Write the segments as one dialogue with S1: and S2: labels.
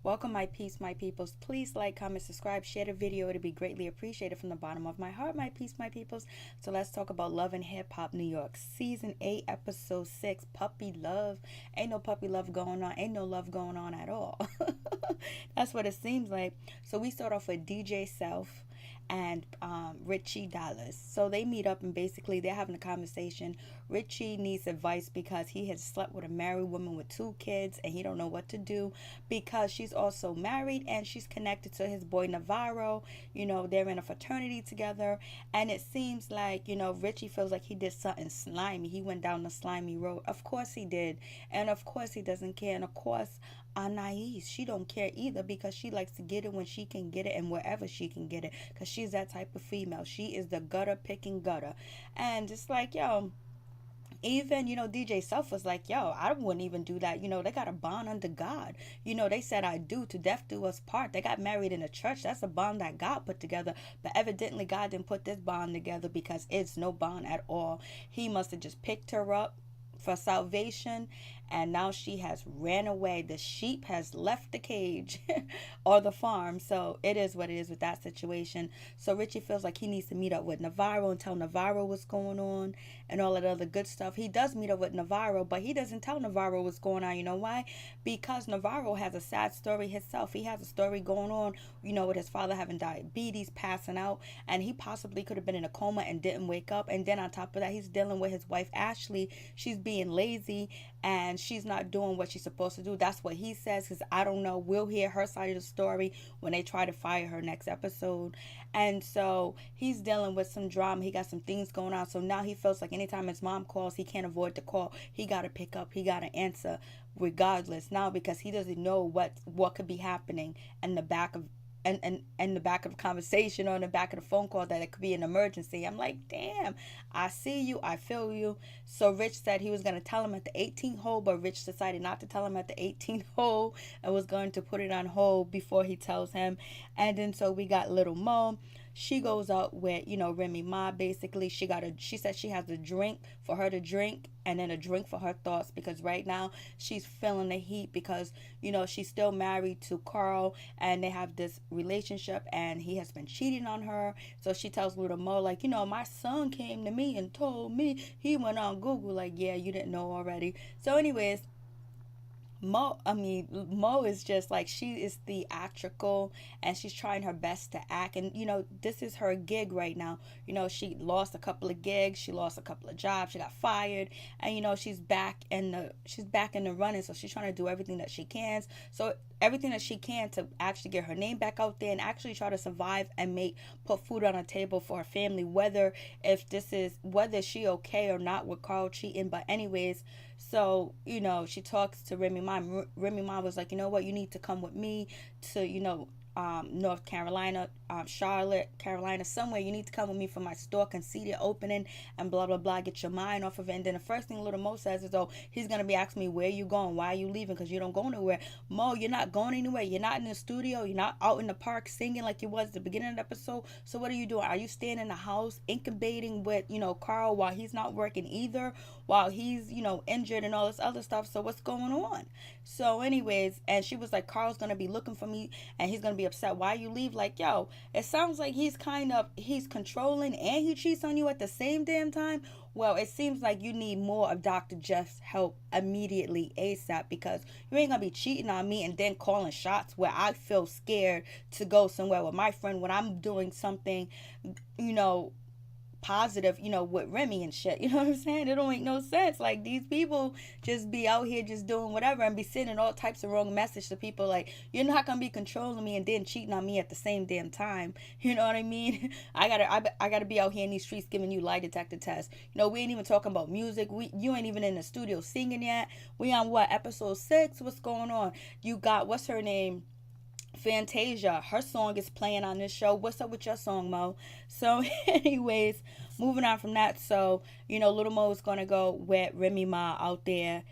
S1: Welcome, my peace, my peoples. Please like, comment, subscribe, share the video. It'd be greatly appreciated from the bottom of my heart, my peace, my peoples. So let's talk about Love and Hip Hop New York, Season 8, Episode 6, Puppy Love. Ain't no puppy love going on. Ain't no love going on at all. That's what it seems like. So we start off with DJ Self and Richie Dallas. So they meet up and basically they're having a conversation. Richie needs advice because he has slept with a married woman with 2 kids and he don't know what to do because she's also married and she's connected to his boy Navarro. They're in a fraternity together, and it seems like, Richie feels like he did something slimy. He went down the slimy road. Of course he did. And of course he doesn't care. And of course Anais, she don't care either because she likes to get it when she can get it and wherever she can get it because she's that type of female. She is the gutter picking gutter. And it's like, even, DJ Self was like, I wouldn't even do that. They got a bond under God. They said, I do, to death do us part. They got married in a church. That's a bond that God put together. But evidently God didn't put this bond together because it's no bond at all. He must have just picked her up for salvation, and now she has ran away. The sheep has left the cage or the farm. So it is what it is with that situation. So Richie feels like he needs to meet up with Navarro and tell Navarro what's going on and all that other good stuff. He does meet up with Navarro, but he doesn't tell Navarro what's going on. You know why? Because Navarro has a sad story himself. He has a story going on, with his father having diabetes, passing out, and he possibly could have been in a coma and didn't wake up. And then on top of that, he's dealing with his wife Ashley. She's being lazy and she's not doing what she's supposed to do. That's what he says, because I don't know. We'll hear her side of the story when they try to fire her next episode. And so he's dealing with some drama. He got some things going on. So now he feels like anytime his mom calls, he can't avoid the call. He got to pick up. He got to answer regardless now, because he doesn't know what could be happening in the back of and the back of the conversation or in the back of the phone call, that it could be an emergency. I'm like, damn, I see you, I feel you. So Rich said he was going to tell him at the 18th hole, but Rich decided not to tell him at the 18th hole and was going to put it on hold before he tells him. And then so we got little Mo. She goes out with, Remy Ma. Basically, she said she has a drink for her to drink and then a drink for her thoughts, because right now she's feeling the heat because, she's still married to Carl and they have this relationship and he has been cheating on her. So she tells little Mo, like, my son came to me and told me. He went on Google, like, yeah, you didn't know already. So anyways, Mo is just like, she is theatrical and she's trying her best to act, and this is her gig right now. She lost a couple of gigs, she lost a couple of jobs, she got fired, and she's back in the running. So she's trying to do everything that she can. So everything that she can to actually get her name back out there and actually try to survive and put food on a table for her family, whether she okay or not with Carl cheating. But anyways, so she talks to Remy Ma. Remy Ma was like, you know what, you need to come with me to North Carolina, Charlotte, Carolina, somewhere. You need to come with me for my store conceded opening and blah, blah, blah. Get your mind off of it. And then the first thing little Mo says is, he's going to be asking me, where you going? Why are you leaving? Because you don't go nowhere. Mo, you're not going anywhere. You're not in the studio. You're not out in the park singing like you was at the beginning of the episode. So what are you doing? Are you staying in the house incubating with, Carl while he's not working either? While he's, injured and all this other stuff. So what's going on? So anyways, and she was like, Carl's going to be looking for me and he's going to be upset. Why you leave? Like, it sounds like he's controlling and he cheats on you at the same damn time. Well, it seems like you need more of Dr. Jeff's help immediately, ASAP, because you ain't gonna be cheating on me and then calling shots where I feel scared to go somewhere with my friend when I'm doing something, positive, with Remy and shit. You know what I'm saying? It don't make no sense. Like, these people just be out here just doing whatever and be sending all types of wrong message to people, like, you're not gonna be controlling me and then cheating on me at the same damn time. You know what I mean? I gotta be out here in these streets giving you lie detector tests. We ain't even talking about music. You ain't even in the studio singing yet. We on what, episode 6? What's going on? You got, what's her name, Fantasia, her song is playing on this show. What's up with your song, Mo? So anyways, moving on from that. So, little Mo is going to go with Remy Ma out there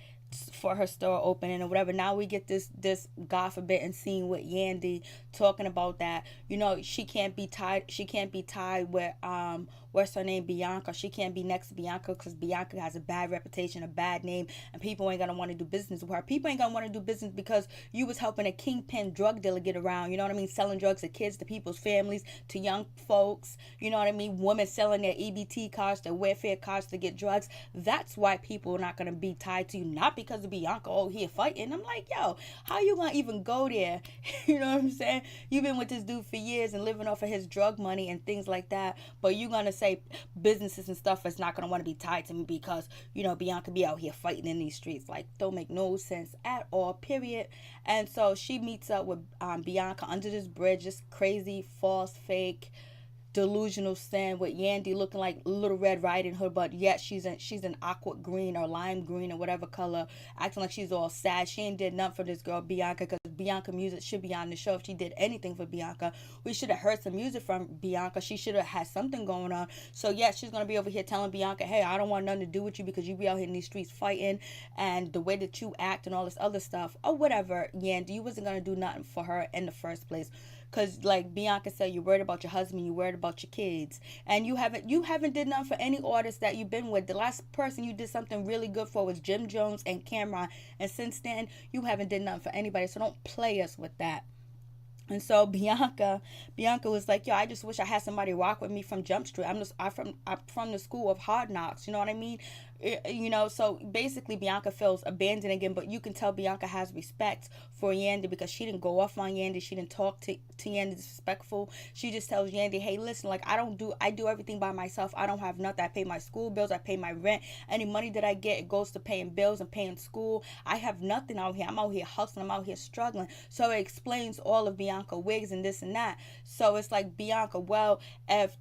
S1: for her store opening or whatever. Now we get this God forbidden scene with Yandy talking about that, she can't be tied with what's her name, Bianca. She can't be next to Bianca because Bianca has a bad reputation, a bad name, and people ain't gonna want to do business with her. People ain't gonna want to do business because you was helping a kingpin drug dealer get around. You know what I mean? Selling drugs to kids, to people's families, to young folks. You know what I mean? Women selling their EBT cards, their welfare cards to get drugs. That's why people are not gonna be tied to you, not because of Bianca. Oh, he fighting. I'm like, yo, how you gonna even go there? You know what I'm saying? You've been with this dude for years and living off of his drug money and things like that, but you're gonna say businesses and stuff is not gonna want to be tied to me because, you know, Bianca be out here fighting in these streets. Like, don't make no sense at all, period. And so she meets up with Bianca under this bridge, this crazy, false, fake, delusional stand with Yandy looking like Little Red Riding Hood, but yet she's an aqua green or lime green or whatever color, acting like she's all sad. She ain't did nothing for this girl Bianca, because Bianca music should be on the show. If she did anything for Bianca, we should have heard some music from Bianca. She should have had something going on. So yes, she's gonna be over here telling Bianca, hey, I don't want nothing to do with you because you be out here in these streets fighting, and the way that you act and all this other stuff or whatever. Yandy, you wasn't gonna do nothing for her in the first place. Because like Bianca said, you're worried about your husband, you're worried about your kids, and you haven't did nothing for any artists that you've been with. The last person you did something really good for was Jim Jones and Cameron, and since then you haven't did nothing for anybody. So don't play us with that. And so Bianca was like, yo, I just wish I had somebody rock with me from Jump Street. I'm from the school of Hard Knocks. You know what I mean? You know, so basically Bianca feels abandoned again, but you can tell Bianca has respect for Yandy because she didn't go off on Yandy. She didn't talk to Yandy disrespectful. She just tells Yandy, hey, listen, like, I do everything by myself. I don't have nothing. I pay my school bills. I pay my rent. Any money that I get, it goes to paying bills and paying school. I have nothing out here. I'm out here hustling. I'm out here struggling. So it explains all of Bianca wigs and this and that. So it's like, Bianca, well, if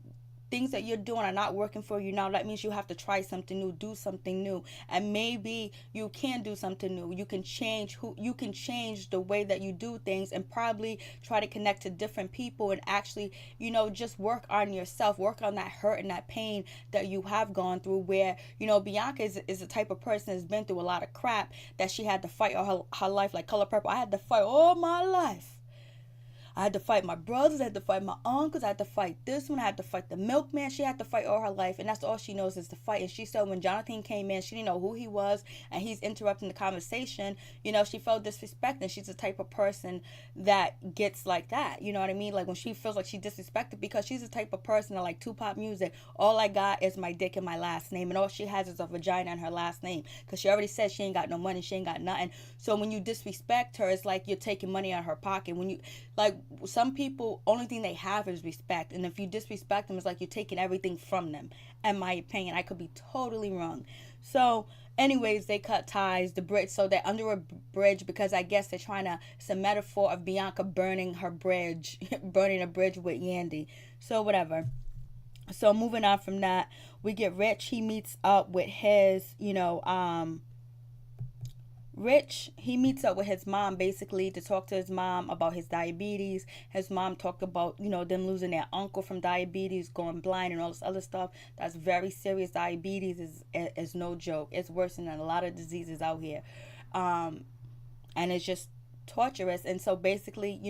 S1: things that you're doing are not working for you now, that means you have to try something new, do something new, and maybe you can do something new. You can change the way that you do things, and probably try to connect to different people, and actually, you know, just work on yourself, work on that hurt and that pain that you have gone through. Where, you know, Bianca is the type of person that's been through a lot of crap that she had to fight all her life. Like Color Purple, I had to fight all my life. I had to fight my brothers, I had to fight my uncles, I had to fight this one, I had to fight the milkman. She had to fight all her life, and that's all she knows is to fight. And she said when Jonathan came in, she didn't know who he was, and he's interrupting the conversation. You know, she felt disrespected, and she's the type of person that gets like that. You know what I mean? Like when she feels like she's disrespected, because she's the type of person that, like Tupac music, all I got is my dick and my last name, and all she has is a vagina and her last name, because she already said she ain't got no money, she ain't got nothing. So when you disrespect her, it's like you're taking money out of her pocket. When you, like, some people, only thing they have is respect, and if you disrespect them, it's like you're taking everything from them, in my opinion. I could be totally wrong. So anyways, they cut ties, the bridge, so they're under a bridge, because I guess they're trying to, it's a metaphor of Bianca burning her bridge burning a bridge with Yandy. So whatever. So moving on from that, we get Rich. He meets up with his, Rich, he meets up with his mom basically to talk to his mom about his diabetes. His mom talked about, them losing their uncle from diabetes, going blind and all this other stuff. That's very serious. Diabetes is no joke. It's worse than a lot of diseases out here. And it's just torturous. And so basically,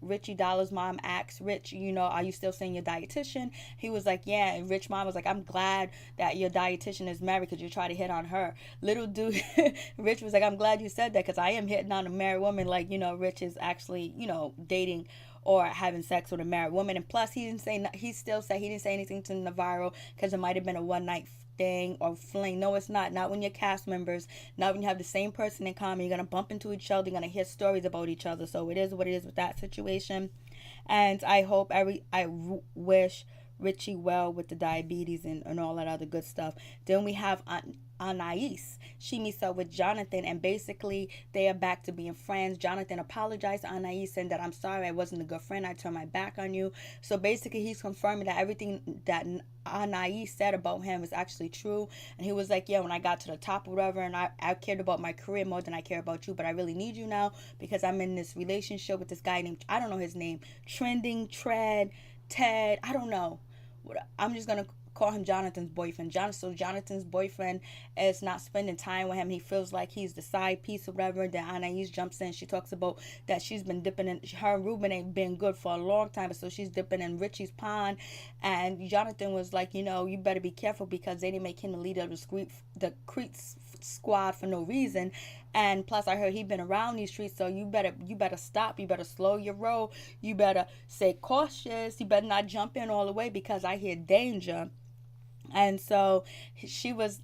S1: Richie Dollar's mom asked Rich, are you still seeing your dietitian? He was like, yeah. And Rich mom was like, I'm glad that your dietitian is married, because you try to hit on her. Little dude, Rich was like, I'm glad you said that, because I am hitting on a married woman. Like, Rich is actually, dating or having sex with a married woman. And plus, he didn't say anything to Navarro, because it might have been a one night thing or fling. No, it's not when you're cast members, not when you have the same person in common. You're gonna bump into each other, you're gonna hear stories about each other. So it is what it is with that situation. And I wish Richie well with the diabetes and all that other good stuff. Then we have Anais. She meets up with Jonathan, and basically they are back to being friends. Jonathan apologized to Anais, saying that I'm sorry, I wasn't a good friend, I turned my back on you. So basically he's confirming that everything that Anais said about him is actually true. And he was like, yeah, when I got to the top or whatever, and I cared about my career more than I care about you, but I really need you now, because I'm in this relationship with this guy named, I don't know his name, Ted, I don't know. I'm just gonna call him Jonathan's boyfriend. So Jonathan's boyfriend is not spending time with him. He feels like he's the side piece or whatever. Then Anais jumps in. She talks about that she's been dipping in, her and Ruben ain't been good for a long time, so she's dipping in Richie's pond. And Jonathan was like, you know, you better be careful because they didn't make him the leader of the Creek squad for no reason. And plus I heard he been around these streets, so you better stop, you better slow your roll, you better stay cautious, you better not jump in all the way because I hear danger. And so he was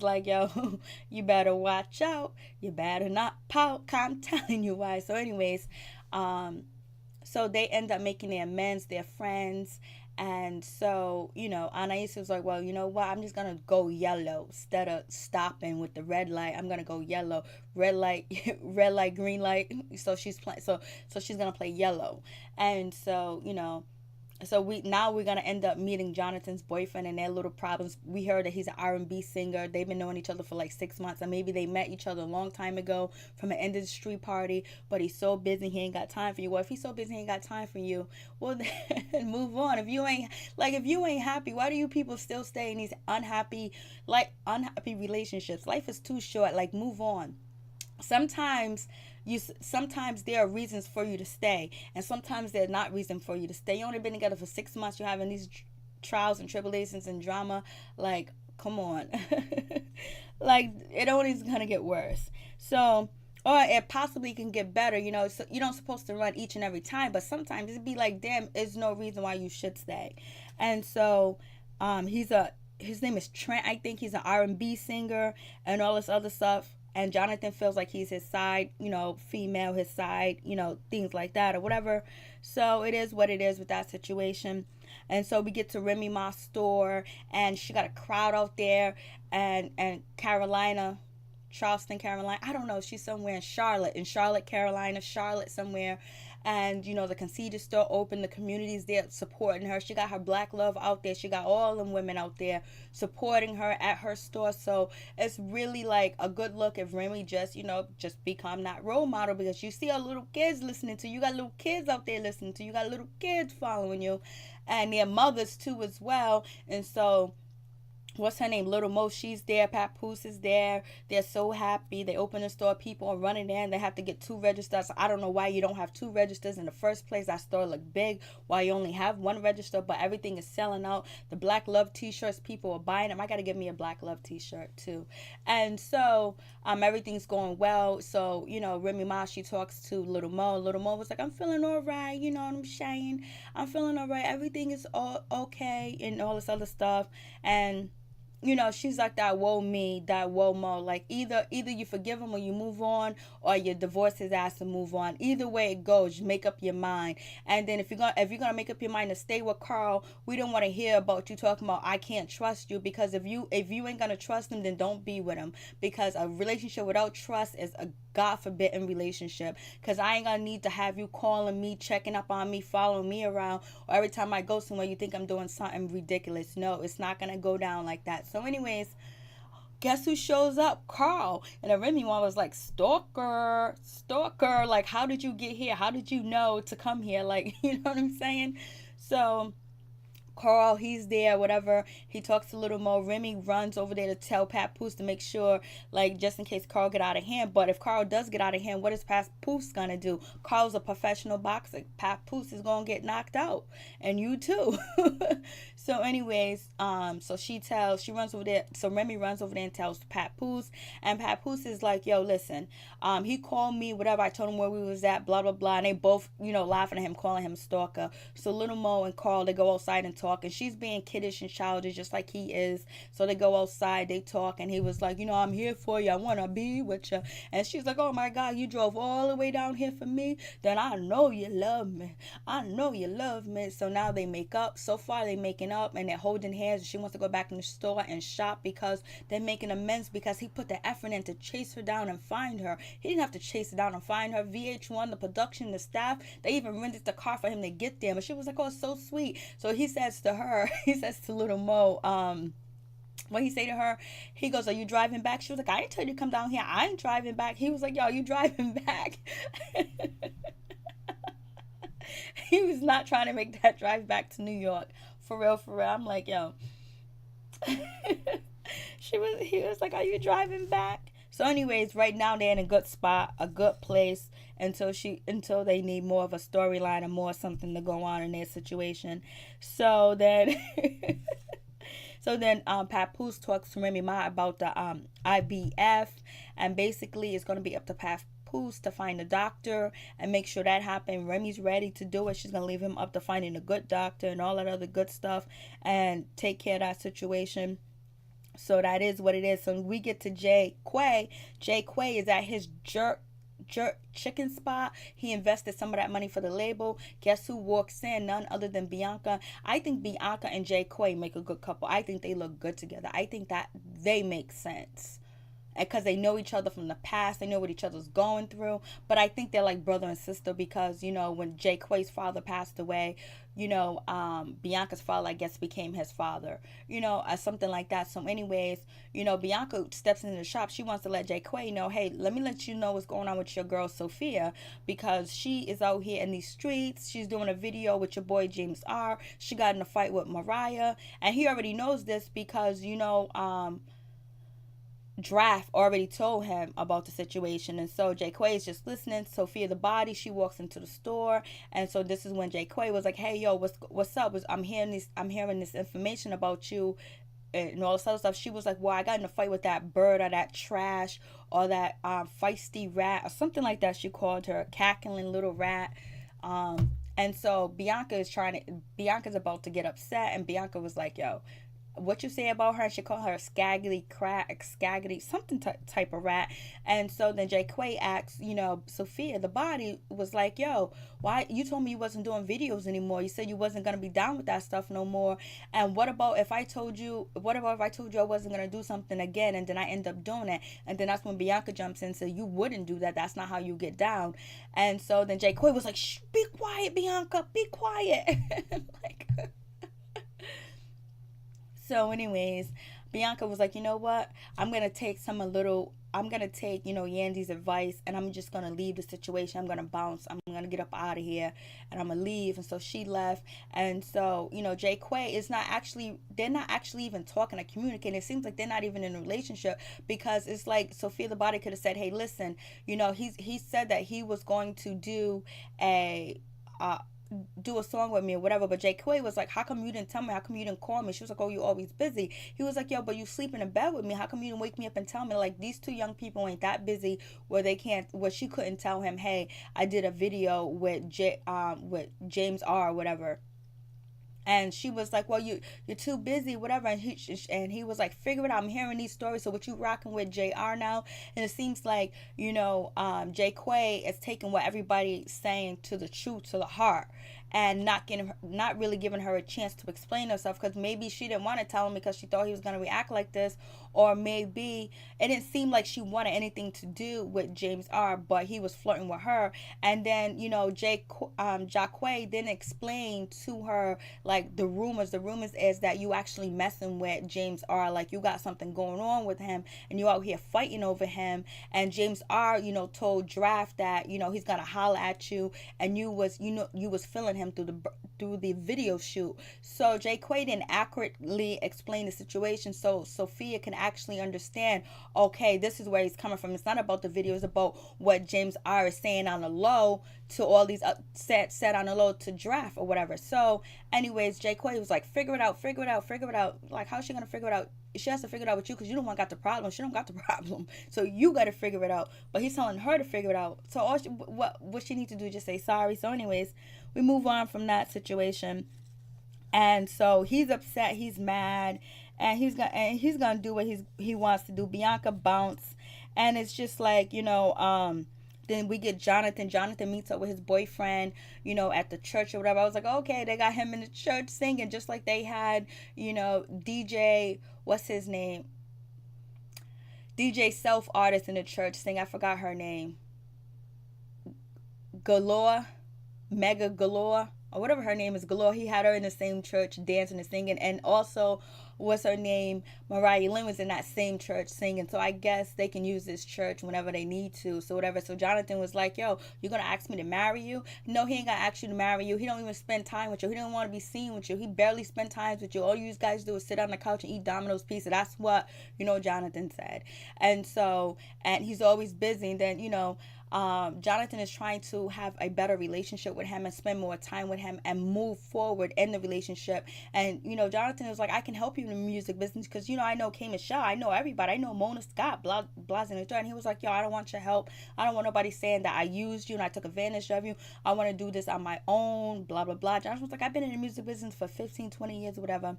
S1: like, yo, you better watch out, you better not pout, I'm telling you why. So anyways, so they end up making their amends, they're friends. And so, you know, Anais was like, well, you know what? I'm just going to go yellow instead of stopping with the red light. I'm going to go yellow, red light, red light, green light. So she's playing, so she's going to play yellow. And so, you know, so we're gonna end up meeting Jonathan's boyfriend and their little problems. We heard that he's an R&B singer. They've been knowing each other for like 6 months, and maybe they met each other a long time ago from an industry party. But he's so busy he ain't got time for you. Well, if he's so busy he ain't got time for you, well then move on. If you ain't happy, why do you people still stay in these unhappy relationships? Life is too short. Like, move on. Sometimes there are reasons for you to stay, and sometimes there's not reason for you to stay. You only been together for 6 months, you're having these trials and tribulations and drama. Like, come on. Like, it only is gonna get worse. So, or it possibly can get better, you know. So you don't supposed to run each and every time, but sometimes it'd be like, damn, there's no reason why you should stay. And so his name is Trent. I think he's an R&B singer and all this other stuff. And Jonathan feels like he's his side, you know, female, his side, you know, things like that or whatever. So it is what it is with that situation. And so we get to Remy Ma's store, and she got a crowd out there, and Carolina, Charleston, Carolina, I don't know, she's somewhere in Charlotte, Carolina, Charlotte somewhere. And, you know, the conceded store open, the community's there supporting her. She got her black love out there. She got all them women out there supporting her at her store. So it's really like a good look if Remy just become that role model, because you see our little kids listening to you. You got little kids out there listening to you. You got little kids following you, and their mothers too as well. And so, what's her name? Little Mo, she's there. Papoose is there. They're so happy. They open the store. People are running in. They have to get 2 registers. I don't know why you don't have 2 registers in the first place. That store looked big. Why you only have 1 register, but everything is selling out. The Black Love t-shirts, people are buying them. I got to get me a Black Love t-shirt too. And so everything's going well. So, you know, Remy Ma, she talks to Little Mo. Little Mo was like, I'm feeling all right. You know what I'm saying? I'm feeling all right. Everything is all okay and all this other stuff. And you know, she's like that whoa me, that whoa Mo. Like, either you forgive him or you move on, or you divorce his ass and move on. Either way it goes, you make up your mind. And then if you're gonna make up your mind to stay with Carl, we don't want to hear about you talking about I can't trust you, because if you ain't gonna trust him, then don't be with him. Because a relationship without trust is a God forbidden relationship. Because I ain't gonna need to have you calling me, checking up on me, following me around, or every time I go somewhere you think I'm doing something ridiculous. No, it's not gonna go down like that. So anyways, guess who shows up? Carl. And the Remy one was like, stalker, like, how did you get here? How did you know to come here? Like, you know what I'm saying? So Carl, he's there, whatever. He talks to Little Mo. Remy runs over there to tell Papoose to make sure, like, just in case Carl get out of hand. But if Carl does get out of hand, what is Papoose gonna do? Carl's a professional boxer. Papoose is gonna get knocked out, and you too. So anyways, so she runs over there. So Remy runs over there and tells Papoose, and Papoose is like, yo, listen, he called me, whatever. I told him where we was at, blah blah blah, and they both, you know, laughing at him, calling him a stalker. So Little Mo and Carl, they go outside and talk, and she's being kiddish and childish just like he is. So they go outside, they talk, and he was like, you know, I'm here for you, I want to be with you. And she's like, oh my God, you drove all the way down here for me? Then I know you love me. I know you love me. So now they make up. So far they making up, and they're holding hands. She wants to go back in the store and shop because they're making amends, because he put the effort in to chase her down and find her. He didn't have to chase her down and find her. VH1, the production, the staff, they even rented the car for him to get there. But she was like, oh, so sweet. So he says to her, he says to Little Mo, what he say to her, he goes, are you driving back? She was like, I didn't tell you to come down here. I ain't driving back. He was like, yo, you driving back? He was not trying to make that drive back to New York. For real, for real. I'm like, yo, He was like, "Are you driving back?" So anyways, right now they're in a good spot, a good place until they need more of a storyline and more something to go on in their situation. So then Papoose talks to Remy Ma about the IVF, and basically it's going to be up to Papoose to find a doctor and make sure that happens. Remy's ready to do it. She's going to leave him up to finding a good doctor and all that other good stuff and take care of that situation. So that is what it is. So we get to Jay Quay. Jay Quay is at his jerk chicken spot. He invested some of that money for the label. Guess who walks in? None other than Bianca. I think Bianca and Jay Quay make a good couple. I think they look good together. I think that they make sense, because they know each other from the past. They know what each other's going through. But I think they're like brother and sister, because, you know, when Jay Quay's father passed away, you know, Bianca's father, I guess, became his father, you know, something like that. So anyways, you know, Bianca steps into the shop. She wants to let Jay Quay know, hey, let me let you know what's going on with your girl Sophia, because she is out here in these streets. She's doing a video with your boy James R. She got in a fight with Mariah, and he already knows this because, you know, Draft already told him about the situation. And so Jay Quay is just listening. Sophia the body, she walks into the store, and so this is when Jay Quay was like, hey, yo, what's up? I'm hearing this information about you and all this other stuff. She was like, well, I got in a fight with that bird or that trash or that feisty rat or something like that. She called her, cackling little rat. And so Bianca's about to get upset, and Bianca was like, yo, what you say about her? She called her a scaggy, something type of rat. And so then Jay Quay asks, you know, Sophia the body was like, yo, why you told me you wasn't doing videos anymore? You said you wasn't gonna be down with that stuff no more. And what about if I told you I wasn't gonna do something again, and then I end up doing it? And then that's when Bianca jumps in and says, you wouldn't do that. That's not how you get down. And so then Jay Quay was like, shh, be quiet, Bianca, be quiet. Like, so anyways, Bianca was like, you know what? I'm going to take you know, Yandy's advice, and I'm just going to leave the situation. I'm going to bounce. I'm going to get up out of here, and I'm going to leave. And so she left. And so, you know, Jay Quay they're not actually even talking or communicating. It seems like they're not even in a relationship, because it's like Sophia the body could have said, hey, listen, you know, he said that he was going to do a song with me or whatever, but Jay Quay was like, how come you didn't tell me? How come you didn't call me? She was like, oh, you always busy. He was like, yo, but you sleeping in bed with me. How come you didn't wake me up and tell me? Like, these two young people ain't that busy where she couldn't tell him, hey, I did a video with James R or whatever. And she was like, well, you're too busy, whatever. And he was like, figure it out. I'm hearing these stories. So what you rocking with JR now? And it seems like, you know, Jay Quay is taking what everybody's saying to the truth, to the heart, and not really giving her a chance to explain herself, because maybe she didn't want to tell him because she thought he was going to react like this, or maybe it didn't seem like she wanted anything to do with James R, but he was flirting with her. And then, you know, Jacquay didn't explain to her, like, the rumors is that you actually messing with James R, like you got something going on with him and you out here fighting over him. And James R, you know, told Draft that, you know, he's gonna holler at you, and you was feeling him through the video shoot. So Jay Quay didn't accurately explain the situation so Sophia can actually understand, okay, this is where he's coming from. It's not about the video, it's about what James R is saying on the low to all these said on the low to Draft or whatever. So anyways, Jay Quay was like, figure it out. Like, how's she gonna figure it out? She has to figure it out with you, because you don't want got the problem. She don't got the problem, so you got to figure it out. But he's telling her to figure it out. So what she needs to do is just say sorry. So anyways, we move on from that situation. And so he's upset, he's mad, and he's gonna do what he wants to do. Bianca bounce, and it's just like, you know, then we get Jonathan. Jonathan meets up with his boyfriend, you know, at the church or whatever. I was like, okay, they got him in the church singing, just like they had, you know, DJ, what's his name? DJ self artist in the church sing. I forgot her name. Galore, Mega Galore, or whatever her name is, Galore. He had her in the same church dancing and singing, and also what's her name, Mariah Lynn, was in that same church singing. So I guess they can use this church whenever they need to. So whatever. So Jonathan was like, yo, you're gonna ask me to marry you? No, he ain't gonna ask you to marry you. He don't even spend time with you. He don't want to be seen with you. He barely spend time with you. All you guys do is sit on the couch and eat Domino's pizza. That's what, Jonathan said. And so, and he's always busy. And then, Jonathan is trying to have a better relationship with him and spend more time with him and move forward in the relationship. And, Jonathan is like, I can help you in the music business because, I know Kay Michelle. I know everybody. I know Mona Scott, blah, and the and he was like, yo, I don't want your help. I don't want nobody saying that I used you and I took advantage of you. I want to do this on my own, blah, blah, blah. Jonathan was like, I've been in the music business for 15, 20 years or whatever.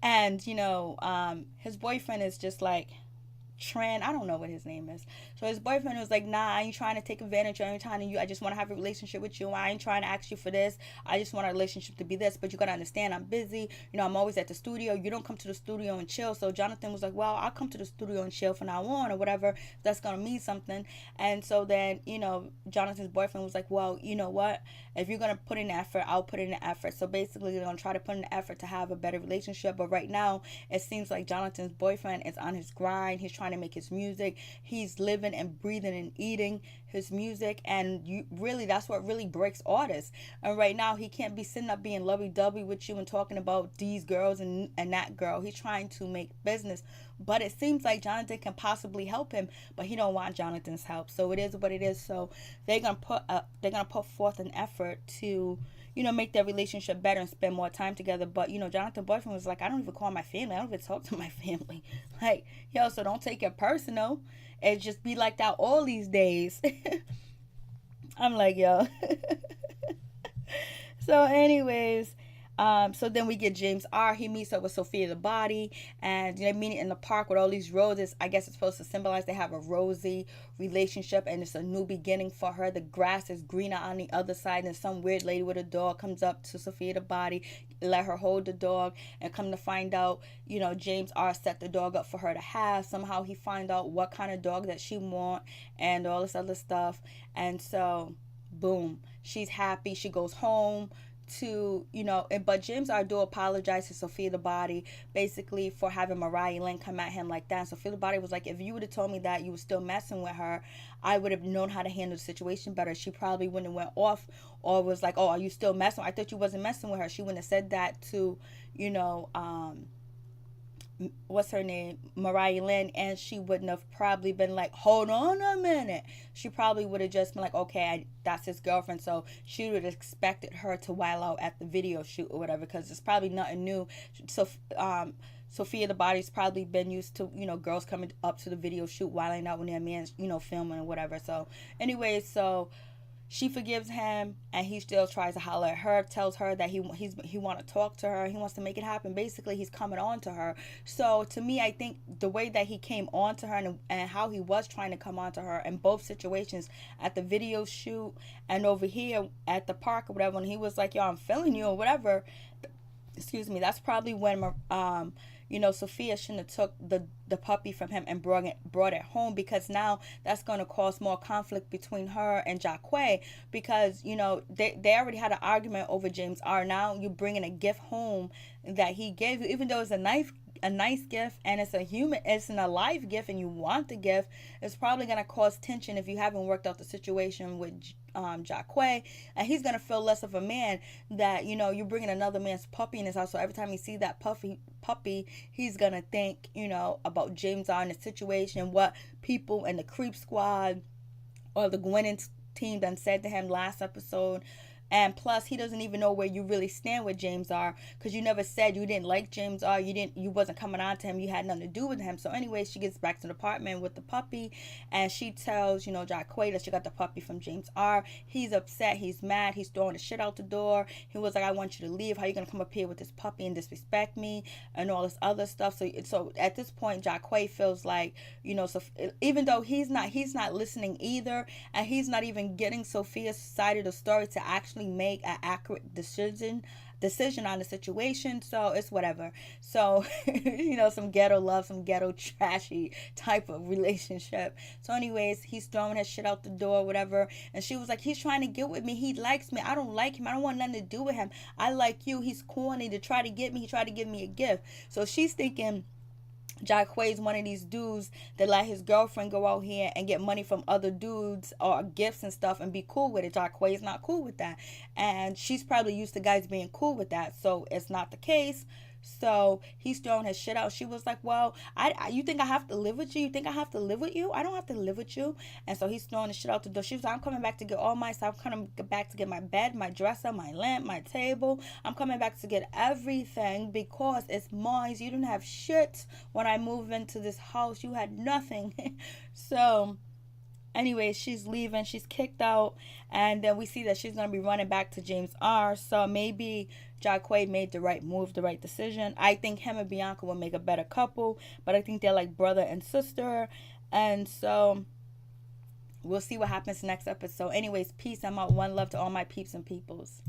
S1: And, his boyfriend is just like, I don't know what his name is. So his boyfriend was like, nah, I ain't trying to take advantage of you. I just want to have a relationship with you. I ain't trying to ask you for this. I just want our relationship to be this. But you got to understand, I'm busy. I'm always at the studio. You don't come to the studio and chill. So Jonathan was like, well, I'll come to the studio and chill from now on or whatever. That's going to mean something. And so then, Jonathan's boyfriend was like, well, you know what? If you're going to put in the effort, I'll put in the effort. So basically, they're going to try to put in the effort to have a better relationship. But right now, it seems like Jonathan's boyfriend is on his grind. He's trying to make his music. He's living and breathing and eating his music. And that's what really breaks artists. And right now, he can't be sitting up being lovey-dovey with you and talking about these girls and that girl. He's trying to make business. But it seems like Jonathan can possibly help him, but he don't want Jonathan's help. So it is what it is. So they're gonna put forth an effort to, make their relationship better and spend more time together. But Jonathan's boyfriend was like, I don't even call my family. I don't even talk to my family. Like, yo, so don't take it personal. It just be like that all these days. I'm like, yo. So, anyways. So then we get James R. He meets up with Sophia the Body, and they meet in the park with all these roses. I guess it's supposed to symbolize they have a rosy relationship and it's a new beginning for her. The grass is greener on the other side, and some weird lady with a dog comes up to Sophia the Body, let her hold the dog, and come to find out, James R. set the dog up for her to have. Somehow he find out what kind of dog that she want and all this other stuff. And so, boom, she's happy. She goes home to, but James R. do apologize to Sophia the Body basically for having Mariah Lynn come at him like that. And Sophia the Body was like, if you would have told me that you were still messing with her, I would have known how to handle the situation better. She probably wouldn't have went off or was like, oh, are you still messing? I thought you wasn't messing with her. She wouldn't have said that to, what's her name, Mariah Lynn, and she wouldn't have probably been like, hold on a minute. She probably would have just been like, okay, that's his girlfriend. So she would have expected her to while out at the video shoot or whatever, because it's probably nothing new. So Sophia the Body's probably been used to, girls coming up to the video shoot whiling out when their man's, filming or whatever. So anyway, so she forgives him, and he still tries to holler at her, tells her that he want to talk to her. He wants to make it happen. Basically, he's coming on to her. So to me, I think the way that he came on to her and how he was trying to come on to her in both situations, at the video shoot and over here at the park or whatever, when he was like, yo, I'm feeling you or whatever, excuse me, that's probably when Sophia shouldn't have took the puppy from him and brought it home, because now that's going to cause more conflict between her and Jacquay, because they already had an argument over James R. Now you're bringing a gift home that he gave you, even though it's a nice gift and it's an alive gift and you want the gift. It's probably going to cause tension if you haven't worked out the situation with Jacquay, and he's going to feel less of a man that you're bringing another man's puppy in his house. So every time he see that puppy, he's going to think about James R. in the situation, what people in the Creep Squad or the Gwyneth team done said to him last episode. And plus, he doesn't even know where you really stand with James R, because you never said you didn't like James R. You wasn't coming on to him. You had nothing to do with him. So anyway, she gets back to the apartment with the puppy, and she tells, Jacquay that she got the puppy from James R. He's upset. He's mad. He's throwing the shit out the door. He was like, I want you to leave. How you going to come up here with this puppy and disrespect me and all this other stuff? So at this point, Jacquay feels like, so even though he's not listening either, and he's not even getting Sophia's side of the story to actually actually make an accurate decision on the situation. So it's whatever. So some ghetto love, some ghetto trashy type of relationship. So anyways, he's throwing his shit out the door, whatever. And she was like, he's trying to get with me. He likes me. I don't like him. I don't want nothing to do with him. I like you. He's corny to try to get me. He tried to give me a gift. So she's thinking Jacque's one of these dudes that let his girlfriend go out here and get money from other dudes or gifts and stuff and be cool with it. Jacque's not cool with that. And she's probably used to guys being cool with that. So it's not the case. So he's throwing his shit out. She was like, well, you think I have to live with you? You think I have to live with you? I don't have to live with you. And so he's throwing his shit out the door. She was like, I'm coming back to get all my stuff. I'm coming back to get my bed, my dresser, my lamp, my table. I'm coming back to get everything because it's mine. You didn't have shit when I moved into this house. You had nothing. So anyway, she's leaving. She's kicked out. And then we see that she's going to be running back to James R. So maybe Jacque made the right move, the right decision. I think him and Bianca will make a better couple. But I think they're like brother and sister. And so we'll see what happens next episode. Anyways, peace. I'm out. One love to all my peeps and peoples.